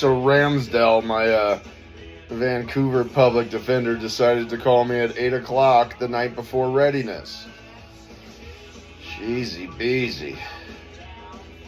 So Ramsdell, my Vancouver public defender, decided to call me at 8 o'clock the night before readiness. Jeezy beezy.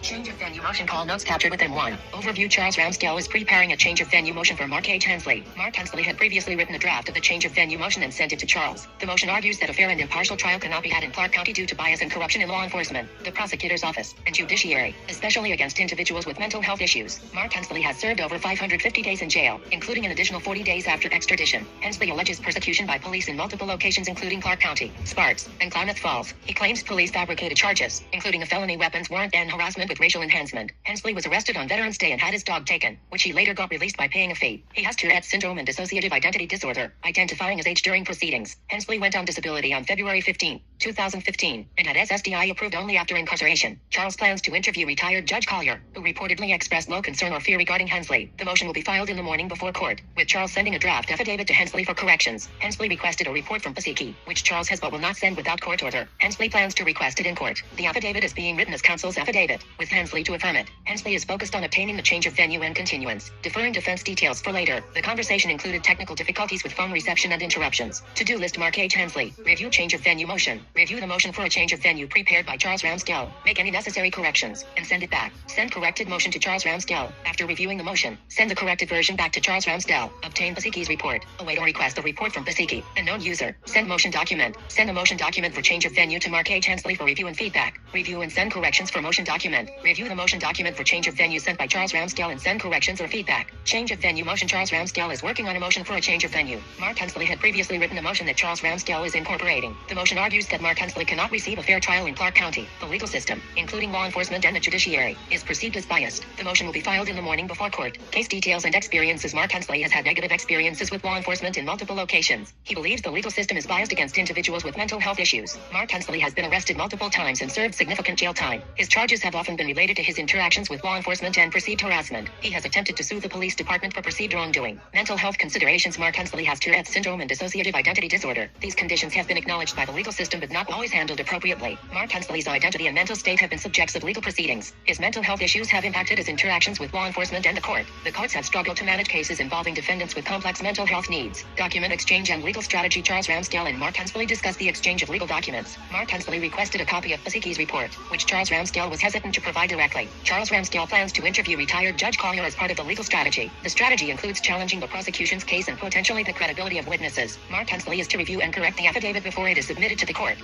Change of venue motion call notes captured within 1. Overview. Charles Ramsdell is preparing a change of venue motion for Mark H. Hensley. Mark Hensley had previously written a draft of the change of venue motion and sent it to Charles. The motion argues that a fair and impartial trial cannot be had in Clark County due to bias and corruption in law enforcement, the prosecutor's office, and judiciary, especially against individuals with mental health issues. Mark Hensley has served over 550 days in jail, including an additional 40 days after extradition. Hensley alleges persecution by police in multiple locations including Clark County, Sparks, and Klamath Falls. He claims police fabricated charges, including a felony weapons warrant and harassment with racial enhancement. Hensley was arrested on Veterans Day and had his dog taken, which he later got released by paying a fee. He has Tourette's syndrome and dissociative identity disorder, identifying as age during proceedings. Hensley went on disability on February 15, 2015, and had SSDI approved only after incarceration. Charles plans to interview retired Judge Collier, who reportedly expressed low concern or fear regarding Hensley. The motion will be filed in the morning before court, with Charles sending a draft affidavit to Hensley for corrections. Hensley requested a report from Pasiki, which Charles has but will not send without court order. Hensley plans to request it in court. The affidavit is being written as counsel's affidavit, with Hensley to affirm it. Hensley is focused on obtaining the change of venue and continuance, deferring defense details for later. The conversation included technical difficulties with phone reception and interruptions. To-do list. Mark H. Hensley. Review change of venue motion. Review the motion for a change of venue prepared by Charles Ramsdell. Make any necessary corrections, and send it back. Send corrected motion to Charles Ramsdell. After reviewing the motion, send the corrected version back to Charles Ramsdell. Obtain Pasiki's report. Await or request the report from Pasiki. A known user. Send motion document. Send a motion document for change of venue to Mark H. Hensley for review and feedback. Review and send corrections for motion document. Review the motion document for change of venue sent by Charles Ramsdell and send corrections or feedback. Change of venue motion. Charles Ramsdell is working on a motion for a change of venue. Mark Hensley had previously written a motion that Charles Ramsdell is incorporating. The motion argues that Mark Hensley cannot receive a fair trial in Clark County. The legal system, including law enforcement and the judiciary, is perceived as biased. The motion will be filed in the morning before court. Case details and experiences. Mark Hensley has had negative experiences with law enforcement in multiple locations. He believes the legal system is biased against individuals with mental health issues. Mark Hensley has been arrested multiple times and served significant jail time. His charges have often been related to his interactions with law enforcement and perceived harassment. He has attempted to sue the police department for perceived wrongdoing. Mental health considerations. Mark Hensley has Tourette's syndrome and dissociative identity disorder. These conditions have been acknowledged by the legal system but not always handled appropriately. Mark Hensley's identity and mental state have been subjects of legal proceedings. His mental health issues have impacted his interactions with law enforcement and the court. The courts have struggled to manage cases involving defendants with complex mental health needs. Document exchange and legal strategy. Charles Ramsdell and Mark Hensley discussed the exchange of legal documents. Mark Hensley requested a copy of Pasiki's report, which Charles Ramsdell was hesitant to provide directly. Charles Ramsdell plans to interview retired Judge Collier as part of the legal strategy. The strategy includes challenging the prosecution's case and potentially the credibility of witnesses. Mark Hensley is to review and correct the affidavit before it is submitted to the court.